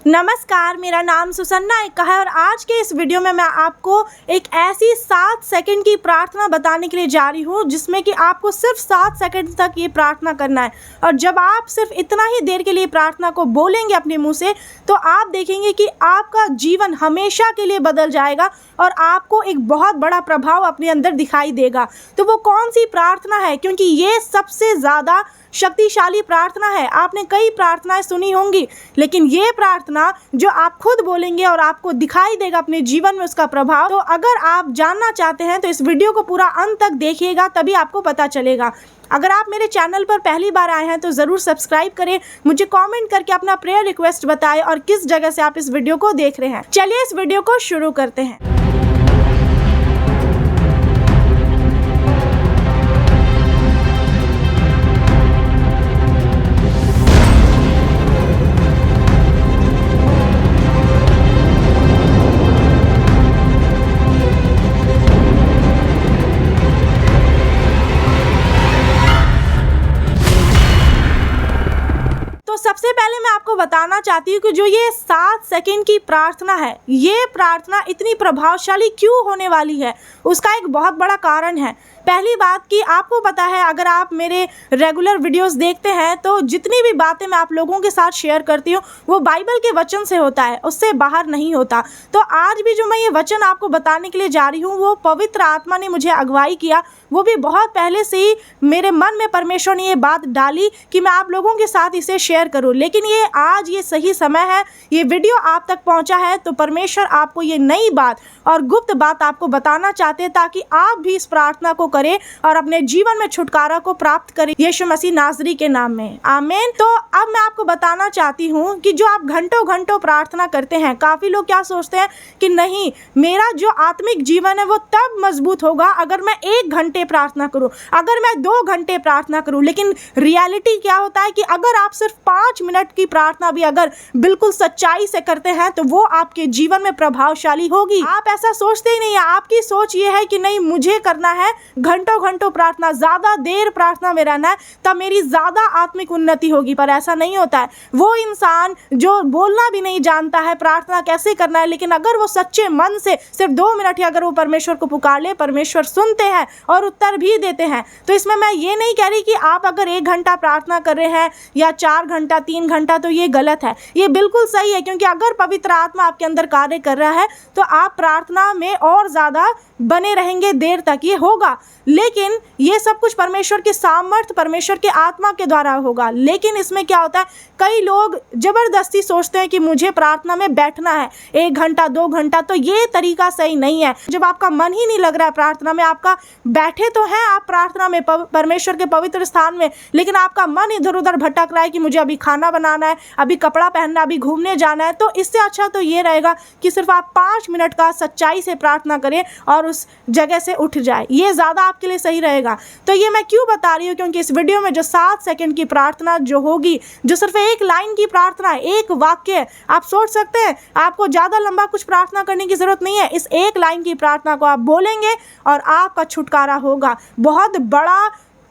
नमस्कार, मेरा नाम सुसन्ना एक्का है और आज के इस वीडियो में मैं आपको एक ऐसी 7 सेकंड की प्रार्थना बताने के लिए जा रही हूँ जिसमें कि आपको सिर्फ 7 सेकंड तक ये प्रार्थना करना है। और जब आप सिर्फ इतना ही देर के लिए प्रार्थना को बोलेंगे अपने मुंह से, तो आप देखेंगे कि आपका जीवन हमेशा के लिए बदल जाएगा और आपको एक बहुत बड़ा प्रभाव अपने अंदर दिखाई देगा। तो वो कौन सी प्रार्थना है, क्योंकि ये सबसे ज़्यादा शक्तिशाली प्रार्थना है। आपने कई प्रार्थनाएं सुनी होंगी, लेकिन ये प्रार्थना जो आप खुद बोलेंगे और आपको दिखाई देगा अपने जीवन में उसका प्रभाव। तो अगर आप जानना चाहते हैं तो इस वीडियो को पूरा अंत तक देखिएगा, तभी आपको पता चलेगा। अगर आप मेरे चैनल पर पहली बार आए हैं तो ज़रूर सब्सक्राइब करें, मुझे कमेंट करके अपना प्रेयर रिक्वेस्ट बताएं और किस जगह से आप इस वीडियो को देख रहे हैं। चलिए इस वीडियो को शुरू करते हैं। सबसे पहले मैं आपको बताना चाहती हूँ कि जो ये 7 सेकंड की प्रार्थना है, ये प्रार्थना इतनी प्रभावशाली क्यों होने वाली है, उसका एक बहुत बड़ा कारण है। पहली बात कि आपको पता है, अगर आप मेरे रेगुलर वीडियोस देखते हैं तो जितनी भी बातें मैं आप लोगों के साथ शेयर करती हूँ वो बाइबल के वचन से होता है, उससे बाहर नहीं होता। तो आज भी जो मैं ये वचन आपको बताने के लिए जा रही हूँ वो पवित्र आत्मा ने मुझे अगुवाई किया। वो भी बहुत पहले से ही मेरे मन में परमेश्वर ने ये बात डाली कि मैं आप लोगों के साथ इसे शेयर करूं, लेकिन ये आज ये सही समय है, ये वीडियो आप तक पहुंचा है तो परमेश्वर आपको ये नई बात और गुप्त बात आपको बताना चाहते हैं ताकि आप भी इस प्रार्थना को करें और अपने जीवन में छुटकारा को प्राप्त करें यीशु मसीह नासरी के नाम में, आमीन। तो अब मैं आपको बताना चाहती हूँ कि जो आप घंटों घंटों प्रार्थना करते हैं, काफ़ी लोग क्या सोचते हैं कि नहीं, मेरा जो आत्मिक जीवन है वो तब मजबूत होगा अगर मैं 1 घंटे प्रार्थना करूं, अगर मैं 2 घंटे प्रार्थना करूं। लेकिन रियलिटी क्या होता है कि अगर आप सिर्फ 5 मिनट की प्रार्थना भी अगर बिल्कुल सच्चाई से करते हैं तो वो आपके जीवन में प्रभावशाली होगी। आप ऐसा सोचते ही नहीं है, आपकी सोच ये है कि नहीं, मुझे करना है घंटों घंटों प्रार्थना, ज्यादा देर प्रार्थना में रहना है, तब मेरी ज्यादा आत्मिक उन्नति होगी। पर ऐसा नहीं होता है। वो इंसान जो बोलना भी नहीं जानता है प्रार्थना कैसे करना है, लेकिन अगर वो सच्चे मन से सिर्फ 2 मिनट ही अगर वो परमेश्वर को पुकार ले, परमेश्वर सुनते हैं और उत्तर भी देते हैं। तो इसमें मैं ये नहीं कह रही कि आप अगर 1 घंटा प्रार्थना कर रहे हैं या 4 घंटा 3 घंटा तो ये गलत है, ये बिल्कुल सही है। क्योंकि अगर पवित्र आत्मा आपके अंदर कार्य कर रहा है तो आप प्रार्थना में और ज़्यादा बने रहेंगे, देर तक ये होगा। लेकिन ये सब कुछ परमेश्वर के सामर्थ्य, परमेश्वर के आत्मा के द्वारा होगा। लेकिन इसमें क्या होता है, कई लोग जबरदस्ती सोचते हैं कि मुझे प्रार्थना में बैठना है 1 घंटा 2 घंटा, तो ये तरीका सही नहीं है। जब आपका मन ही नहीं लग रहा है प्रार्थना में, आपका बैठे तो हैं आप प्रार्थना में परमेश्वर के पवित्र स्थान में, लेकिन आपका मन इधर उधर भटक रहा है कि मुझे अभी खाना बनाना है, अभी कपड़ा पहनना, अभी घूमने जाना है, तो इससे अच्छा तो ये रहेगा कि सिर्फ आप 5 मिनट का सच्चाई से प्रार्थना करें और उस जगह से उठ जाए। ये ज़्यादा आपके लिए सही रहेगा। तो ये मैं क्यों बता रही हूँ, क्योंकि इस वीडियो में जो 7 सेकंड की प्रार्थना जो होगी, जो सिर्फ 1 लाइन की प्रार्थना है, 1 वाक्य, आप सोच सकते हैं आपको ज़्यादा लंबा कुछ प्रार्थना करने की ज़रूरत नहीं है। इस 1 लाइन की प्रार्थना को आप बोलेंगे और आपका छुटकारा होगा। बहुत बड़ा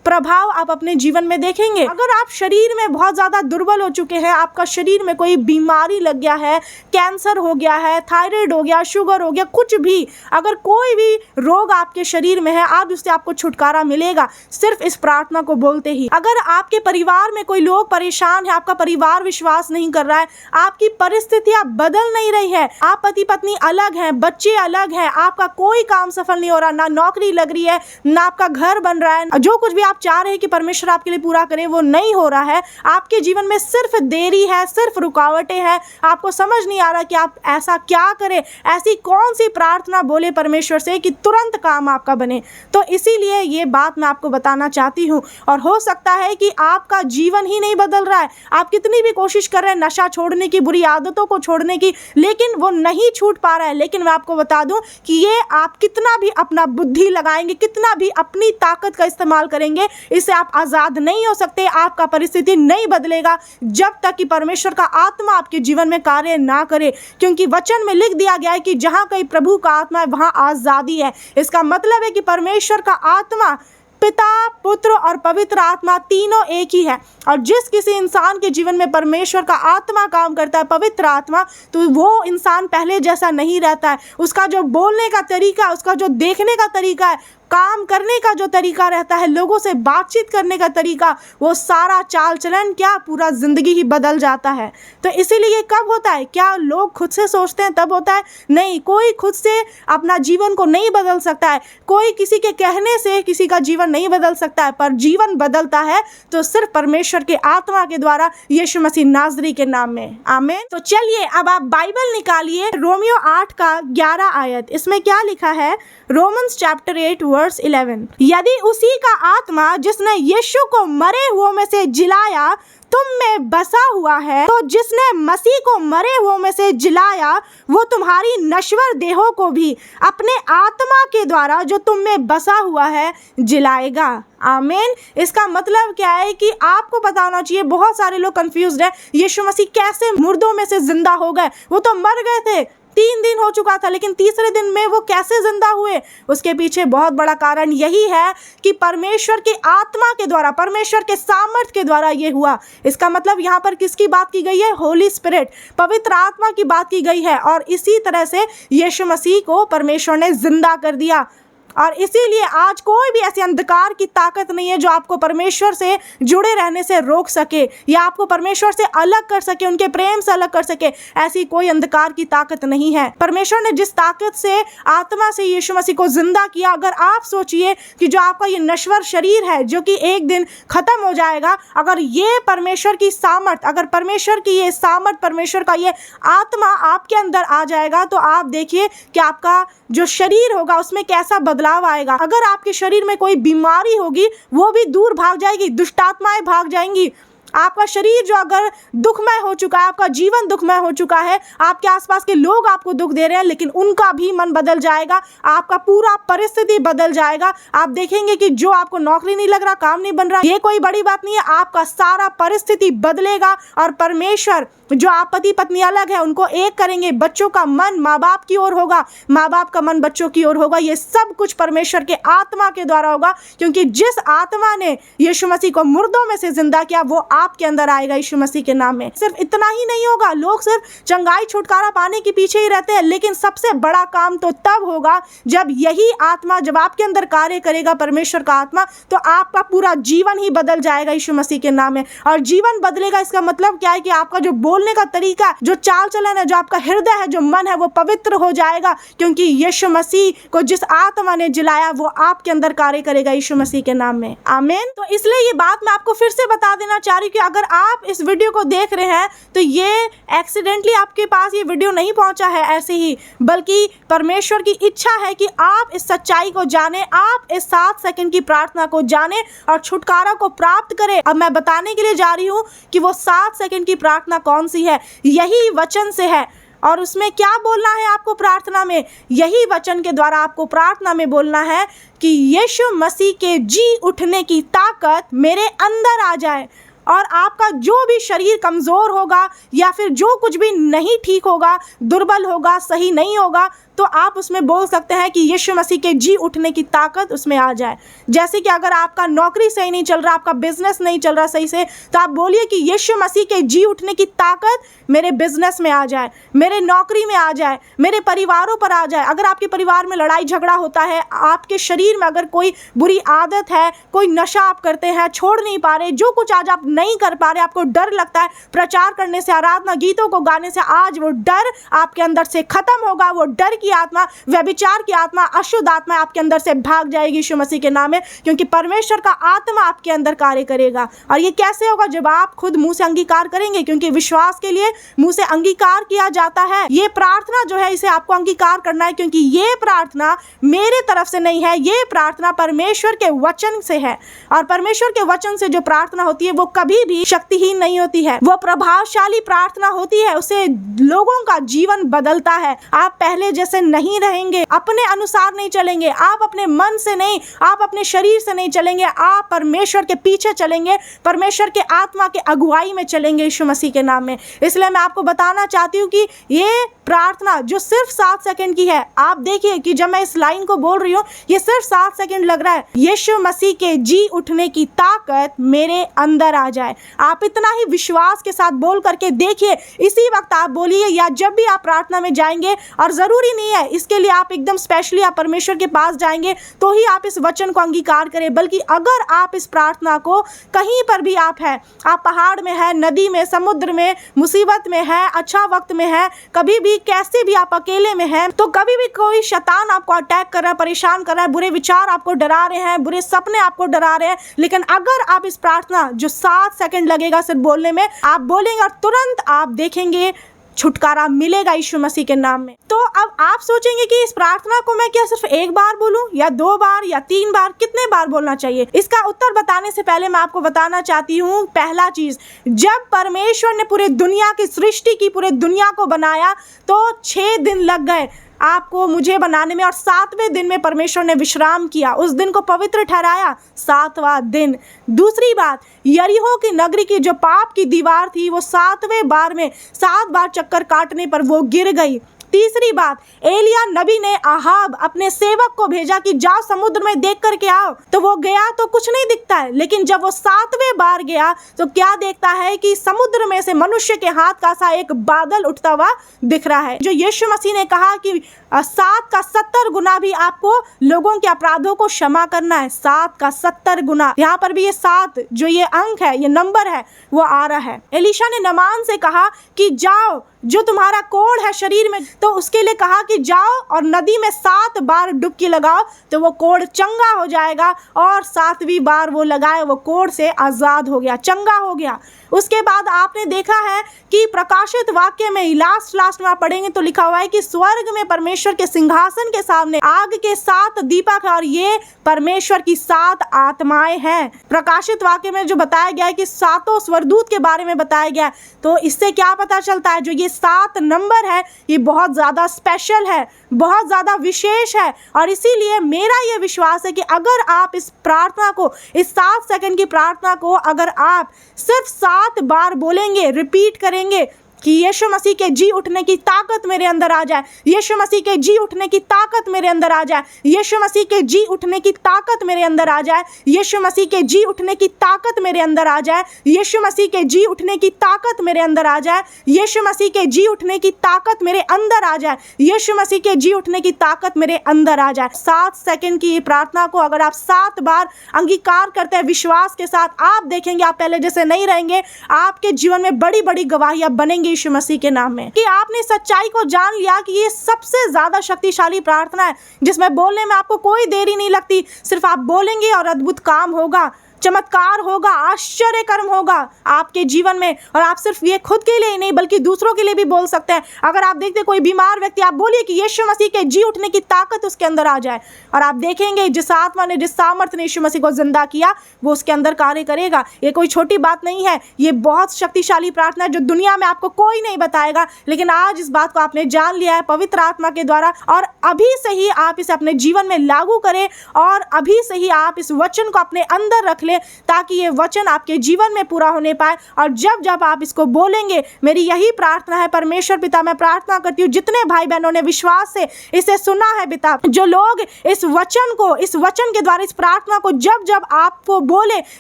प्रभाव आप अपने जीवन में देखेंगे। अगर आप शरीर में बहुत ज़्यादा दुर्बल हो चुके हैं, आपका शरीर में कोई बीमारी लग गया है, कैंसर हो गया है, थायराइड हो गया, शुगर हो गया, कुछ भी, अगर कोई भी रोग आपके शरीर में है, आज उससे आपको छुटकारा मिलेगा सिर्फ इस प्रार्थना को बोलते ही। अगर आपके परिवार में कोई लोग परेशान है, आपका परिवार विश्वास नहीं कर रहा है, आपकी परिस्थितियां बदल नहीं रही है, आप पति पत्नी अलग हैं, बच्चे अलग हैं, आपका कोई काम सफल नहीं हो रहा, ना नौकरी लग रही है, ना आपका घर बन रहा है, जो कुछ भी आप चाह रहे हैं कि परमेश्वर आपके लिए पूरा करे वो नहीं हो रहा है, आपके जीवन में सिर्फ देरी है, सिर्फ रुकावटें हैं, आपको समझ नहीं आ रहा कि आप ऐसा क्या करें, ऐसी कौन सी प्रार्थना बोले परमेश्वर से कि तुरंत काम आपका बने। तो इसीलिए ये बात मैं आपको बताना चाहती हूँ। और हो सकता है कि आपका जीवन ही नहीं बदल रहा है, आप कितनी भी कोशिश कर रहे हैं नशा छोड़ने की, बुरी आदतों को छोड़ने की, लेकिन वो नहीं छूट पा रहा है। लेकिन मैं आपको बता दूं कि ये आप कितना भी अपना बुद्धि लगाएंगे, कितना भी अपनी ताकत का इस्तेमाल करेंगे, इससे आप आजाद नहीं हो सकते। आपका परिस्थिति नहीं बदलेगा जब तक कि परमेश्वर का आत्मा आपके जीवन में कार्य ना करे, क्योंकि वचन में लिख दिया गया है कि जहां कहीं प्रभु का आत्मा है वहां आजादी है। इसका मतलब है कि परमेश्वर का आत्मा पिता, पुत्र और पवित्र आत्मा तीनों एक ही है। और जिस किसी इंसान के जीवन में परमेश्वर का आत्मा काम करता है, पवित्र आत्मा, तो वो इंसान पहले जैसा नहीं रहता है। उसका जो बोलने का तरीका, उसका जो देखने का तरीका है, काम करने का जो तरीका रहता है, लोगों से बातचीत करने का तरीका, वो सारा चाल चलन क्या, पूरा जिंदगी ही बदल जाता है। तो इसीलिए ये कब होता है? क्या लोग खुद से सोचते हैं तब होता है? नहीं, कोई खुद से अपना जीवन को नहीं बदल सकता है। कोई किसी के कहने से किसी का जीवन नहीं बदल सकता है, पर जीवन बदलता है तो सिर्फ परमेश्वर के आत्मा के द्वारा, यीशु मसीह नाज़री के नाम में। आमीन। तो चलिए अब आप बाइबल निकालिए, रोमियो 8 का 11 आयत। इसमें क्या लिखा है? Romans chapter 8 verse 11। यदि उसी का आत्मा जिसने यीशु को मरे हुओं में से जिलाया तुम में बसा हुआ है, तो जिसने मसीह को मरे हुओं में से जिलाया वो तुम्हारी नश्वर देहों को भी अपने आत्मा के द्वारा जो तुम में बसा हुआ है जिलाएगा। आमीन। इसका मतलब क्या है कि आपको पता होना चाहिए, बहुत सारे लोग कंफ्यूज्ड है, यीशु मसीह कैसे मुर्दों में से जिंदा हो गए? वो तो मर गए थे, 3 दिन हो चुका था, लेकिन तीसरे दिन में वो कैसे जिंदा हुए? उसके पीछे बहुत बड़ा कारण यही है कि परमेश्वर के आत्मा के द्वारा, परमेश्वर के सामर्थ के द्वारा ये हुआ। इसका मतलब यहाँ पर किसकी बात की गई है? होली स्पिरिट, पवित्र आत्मा की बात की गई है। और इसी तरह से यीशु मसीह को परमेश्वर ने जिंदा कर दिया। और इसीलिए आज कोई भी ऐसी अंधकार की ताकत नहीं है जो आपको परमेश्वर से जुड़े रहने से रोक सके या आपको परमेश्वर से अलग कर सके, उनके प्रेम से अलग कर सके। ऐसी कोई अंधकार की ताकत नहीं है। परमेश्वर ने जिस ताकत से आत्मा से यीशु मसीह को जिंदा किया, अगर आप सोचिए कि जो आपका ये नश्वर शरीर है जो कि एक दिन खत्म हो जाएगा, अगर ये परमेश्वर की सामर्थ, अगर परमेश्वर की ये सामर्थ, परमेश्वर का ये आत्मा आपके अंदर आ जाएगा, तो आप देखिए कि आपका जो शरीर होगा उसमें कैसा बदलाव आएगा। अगर आपके शरीर में कोई बीमारी होगी वो भी दूर भाग जाएगी, दुष्ट आत्माएं भाग जाएंगी। आपका शरीर जो अगर दुखमय हो चुका है, आपका जीवन दुखमय हो चुका है, आपके आसपास के लोग आपको दुख दे रहे हैं, लेकिन उनका भी मन बदल जाएगा, आपका पूरा परिस्थिति बदल जाएगा। आप देखेंगे कि जो आपको नौकरी नहीं लग रहा, काम नहीं बन रहा, ये कोई बड़ी बात नहीं है, आपका सारा परिस्थिति बदलेगा। और परमेश्वर जो आप पति पत्नी अलग है उनको एक करेंगे, बच्चों का मन माँ बाप की ओर होगा, माँ बाप का मन बच्चों की ओर होगा। ये सब कुछ परमेश्वर के आत्मा के द्वारा होगा, क्योंकि जिस आत्मा ने यीशु मसीह को मुर्दों में से जिंदा किया वो आपके अंदर आएगा यीशु मसीह के नाम में। सिर्फ इतना ही नहीं होगा, लोग सिर्फ चंगाई छुटकारा पाने के पीछे ही रहते हैं, लेकिन सबसे बड़ा काम तो तब होगा जब यही आत्मा, जब आपके अंदर कार्य करेगा परमेश्वर का आत्मा, तो आपका पूरा जीवन ही बदल जाएगा यीशु मसीह के नाम में। और जीवन बदलेगा इसका मतलब क्या है कि आपका जो बोलने का तरीका, जो चाल चलन है, जो आपका हृदय है, जो मन है, वो पवित्र हो जाएगा, क्योंकि यीशु मसीह को जिस आत्मा ने जिलाया वो आपके अंदर कार्य करेगा यीशु मसीह के नाम में। आमीन। तो इसलिए ये बात मैं आपको फिर से बता देना चाह रही हूँ कि अगर आप इस वीडियो को देख रहे हैं तो ये एक्सीडेंटली आपके पास ये वीडियो नहीं पहुंचा है ऐसे ही, बल्कि परमेश्वर की इच्छा है कि आप इस सच्चाई को जाने, आप इस 7 सेकंड की प्रार्थना को जाने और छुटकारा को प्राप्त करें। अब मैं बताने के लिए जा रही हूँ कि वो 7 सेकंड की प्रार्थना कौन सी है। यही वचन से है। और उसमें क्या बोलना है आपको प्रार्थना में? यही वचन के द्वारा आपको प्रार्थना में बोलना है कि यीशु मसीह के जी उठने की ताकत मेरे अंदर आ जाए, और आपका जो भी शरीर कमज़ोर होगा या फिर जो कुछ भी नहीं ठीक होगा, दुर्बल होगा, सही नहीं होगा, तो आप उसमें बोल सकते हैं कि यीशु मसीह के जी उठने की ताकत उसमें आ जाए। जैसे कि अगर आपका नौकरी सही नहीं चल रहा, आपका बिजनेस नहीं चल रहा सही से, तो आप बोलिए कि यीशु मसीह के जी उठने की ताकत मेरे बिजनेस में आ जाए, मेरे नौकरी में आ जाए, मेरे परिवारों पर आ जाए। अगर आपके परिवार में लड़ाई झगड़ा होता है, आपके शरीर में अगर कोई बुरी आदत है, कोई नशा आप करते हैं, छोड़ नहीं पा रहे, जो कुछ आज आप नहीं कर पा रहे, आपको डर लगता है प्रचार करने से, आराधना गीतों को गाने से, आज वो डर आपके अंदर से खत्म होगा। वो डर की आत्मा, व्यभिचार की आत्मा, अशुद्ध आत्मा आपके अंदर से भाग जाएगी यीशु मसीह के नाम में, क्योंकि परमेश्वर का आत्मा आपके अंदर कार्य करेगा। और ये कैसे होगा? जब आप खुद मुंह से अंगीकार करेंगे, क्योंकि विश्वास के लिए मुंह से अंगीकार किया जाता है। ये प्रार्थना जो है इसे आपको अंगीकार करना है, क्योंकि ये प्रार्थना मेरे तरफ से नहीं है, ये प्रार्थना परमेश्वर के वचन से है। और परमेश्वर के वचन से जो प्रार्थना होती है वो कभी भी शक्तिहीन नहीं होती है, वो प्रभावशाली प्रार्थना होती है। उससे लोगों का जीवन बदलता है। आप पहले जैसे नहीं रहेंगे, अपने अनुसार नहीं चलेंगे, आप अपने मन से नहीं, आप अपने शरीर से नहीं चलेंगे, आप परमेश्वर के पीछे चलेंगे, परमेश्वर के आत्मा के अगुवाई में चलेंगे यीशु मसीह के नाम में। इसलिए मैं आपको बताना चाहती हूँ कि ये प्रार्थना जो सिर्फ 7 सेकंड की है। आप देखिए कि जब मैं इस लाइन को बोल रही हूँ ये सिर्फ 7 सेकंड लग रहा है। यीशु मसीह के जी उठने की ताकत मेरे अंदर आ जाए। आप इतना ही विश्वास के साथ बोल करके देखिए, इसी वक्त आप बोलिए या जब भी आप प्रार्थना में जाएंगे। और ज़रूरी नहीं है इसके लिए आप एकदम स्पेशली आप परमेश्वर के पास जाएंगे तो ही आप इस वचन को अंगीकार करें, बल्कि अगर आप इस प्रार्थना को कहीं पर भी आप हैं, आप पहाड़ में हैं, नदी में, समुद्र में, मुसीबत में हैं, अच्छा वक्त में हैं, कभी भी कैसे भी आप अकेले में हैं, तो कभी भी कोई शैतान आपको अटैक कर रहा है, परेशान कर रहा है, बुरे विचार आपको डरा रहे हैं, बुरे सपने आपको डरा रहे हैं, लेकिन अगर आप इस प्रार्थना जो 7 सेकंड लगेगा सिर्फ बोलने में, आप बोलेंगे और तुरंत आप देखेंगे छुटकारा मिलेगा यीशु मसीह के नाम में। तो अब आप सोचेंगे कि इस प्रार्थना को मैं क्या सिर्फ एक बार बोलूं या 2 बार या 3 बार, कितने बार बोलना चाहिए? इसका उत्तर बताने से पहले मैं आपको बताना चाहती हूँ, पहला चीज, जब परमेश्वर ने पूरे दुनिया की सृष्टि की, पूरे दुनिया को बनाया तो 6 दिन लग गए आपको मुझे बनाने में, और 7वें दिन में परमेश्वर ने विश्राम किया, उस दिन को पवित्र ठहराया, 7वां दिन। दूसरी बात, यरीहो की नगरी की जो पाप की दीवार थी वो 7वें बार में 7 बार चक्कर काटने पर वो गिर गई। तीसरी बात, एलिया नबी ने आहाब अपने सेवक को भेजा कि जाओ समुद्र में देख करके आओ, तो वो गया तो कुछ नहीं दिखता है, लेकिन जब वो 7वें बार गया तो क्या देखता है कि समुद्र में से मनुष्य के हाथ का सा एक बादल उठता हुआ दिख रहा है। जो यीशु मसीह ने कहा कि 7 का 70 गुना भी आपको लोगों के अपराधों को क्षमा करना है, 7 का 70 गुना। यहाँ पर भी ये 7 जो ये अंक है, ये नंबर है, वो आ रहा है। एलीशा ने नामान से कहा कि जाओ, जो तुम्हारा कोढ़ है शरीर में, तो उसके लिए कहा कि जाओ और नदी में 7 बार डुबकी लगाओ तो वो कोढ़ चंगा हो जाएगा, और 7वीं बार वो लगाए, वो कोढ़ से आज़ाद हो गया, चंगा हो गया। उसके बाद आपने देखा है कि प्रकाशित वाक्य में लास्ट में आप पढ़ेंगे तो लिखा हुआ है कि स्वर्ग में परमेश्वर के सिंहासन के सामने आग के 7 दीपक, और ये परमेश्वर की 7 आत्माएं हैं। प्रकाशित वाक्य में जो बताया गया है कि 7 स्वर्गदूत के बारे में बताया गया, तो इससे क्या पता चलता है, जो ये 7 नंबर है ये बहुत ज़्यादा स्पेशल है, बहुत ज़्यादा विशेष है। और इसीलिए मेरा ये विश्वास है कि अगर आप इस प्रार्थना को, इस 7 सेकंड की प्रार्थना को अगर आप सिर्फ 7 बार बोलेंगे, रिपीट करेंगे कि यीशु मसीह के जी उठने की ताकत मेरे अंदर आ जाए, यीशु मसीह के जी उठने की ताकत मेरे अंदर आ जाए, यीशु मसीह के जी उठने की ताकत मेरे अंदर आ जाए, यीशु मसीह के जी उठने की ताकत मेरे अंदर आ जाए, यीशु मसीह के जी उठने की ताकत मेरे अंदर आ जाए, यीशु मसीह के जी उठने की ताकत मेरे अंदर आ जाए, यीशु मसीह के जी उठने की ताकत मेरे अंदर आ जाए। 7 सेकंड की ये प्रार्थना को अगर आप 7 बार अंगीकार करते हैं विश्वास के साथ, आप देखेंगे आप पहले जैसे नहीं रहेंगे, आपके जीवन में बड़ी बड़ी गवाहियां बनेंगी यीशु मसीह के नाम में। कि आपने सच्चाई को जान लिया कि ये सबसे ज्यादा शक्तिशाली प्रार्थना है, जिसमें बोलने में आपको कोई देरी नहीं लगती, सिर्फ आप बोलेंगे और अद्भुत काम होगा, चमत्कार होगा, आश्चर्य कर्म होगा आपके जीवन में। और आप सिर्फ ये खुद के लिए नहीं बल्कि दूसरों के लिए भी बोल सकते हैं। अगर आप देखते कोई बीमार व्यक्ति, आप बोलिए कि यीशु मसीह के जी उठने की ताकत उसके अंदर आ जाए, और आप देखेंगे जिस आत्मा ने, जिस सामर्थ्य ने यीशु मसीह को जिंदा किया वो उसके अंदर कार्य करेगा। ये कोई छोटी बात नहीं है, ये बहुत शक्तिशाली प्रार्थना है जो दुनिया में आपको कोई नहीं बताएगा, लेकिन आज इस बात को आपने जान लिया है पवित्र आत्मा के द्वारा, और अभी से ही आप इसे अपने जीवन में लागू करें, और अभी से ही आप इस वचन को अपने अंदर रख ले, ताकि ये वचन आपके जीवन में पूरा होने पाए। और जब जब आप इसको बोलेंगे, मेरी यही प्रार्थना है परमेश्वर पिता, मैं प्रार्थना करती हूँ जितने भाई बहनों ने विश्वास से इसे सुना है पिता, जो लोग इस वचन को, इस वचन के द्वारा इस प्रार्थना को जब जब आपको बोले,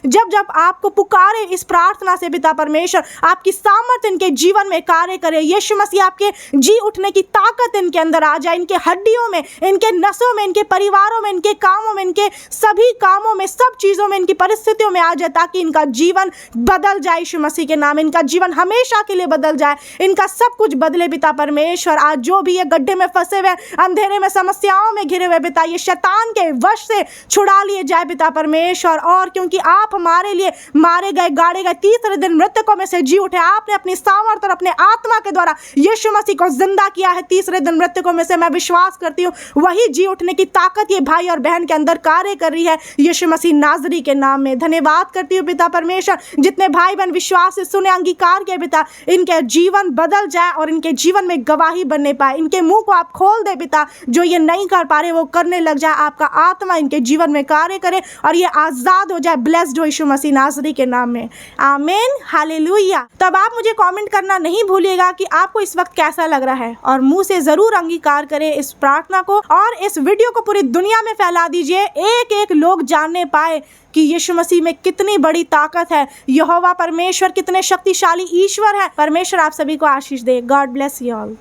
जब जब आपको पुकारे इस प्रार्थना से पिता परमेश्वर, आपकी सामर्थ्य इनके जीवन में कार्य करे। यीशु मसीह आपके जी उठने की ताकत इनके अंदर आ जाए, इनके हड्डियों में, इनके नसों में, इनके परिवारों में, इनके कामों में, इनके सभी कामों में, सब चीजों में, इनकी परिस्थितियों में आ जाए, ताकि इनका जीवन बदल जाए यीशु मसीह के नाम, इनका जीवन हमेशा के लिए बदल जाए, इनका सब कुछ बदले पिता परमेश्वर। आज जो भी ये गड्ढे में फंसे हुए, अंधेरे में, समस्याओं में घिरे हुए पिता, ये शैतान के वश से छुड़ा लिए जाए पिता परमेश्वर। और क्योंकि आप हमारे लिए मारे गए, गाड़े गए, तीसरे दिन मृतकों में से जी उठे, आपने अपनी सामर्थ्य और अपने आत्मा के द्वारा यीशु मसीह को जिंदा किया है तीसरे दिन मृतकों में से। मैं विश्वास करती हूँ वही जी उठने की ताकत ये भाई और बहन के अंदर कार्य कर रही है यीशु मसीह नाजरी के नाम में। में। धन्यवाद करती हूँ पिता परमेश्वर, जितने भाई बहन विश्वास से सुने, अंगीकार के पिता, इनके जीवन बदल जाए और इनके जीवन में गवाही बनने पाए। इनके मुंह को आप खोल दे पिता, जो ये नहीं कर पा रहे वो करने लग जाए। आपका आत्मा इनके जीवन में कार्य करे और ये आजाद हो जाए। ब्लेस्ड हो यीशु मसीह नासरी के नाम में, आमीन, हालेलुया। तब आप मुझे कमेंट करना नहीं भूलिएगा कि आपको इस वक्त कैसा लग रहा है, और मुंह से जरूर अंगीकार करें इस प्रार्थना को और इस वीडियो को पूरी दुनिया में फैला दीजिए। एक एक लोग जानने पाए कि यीशु मसीह में कितनी बड़ी ताकत है, यहोवा परमेश्वर कितने शक्तिशाली ईश्वर है। परमेश्वर आप सभी को आशीष दे। God bless you all.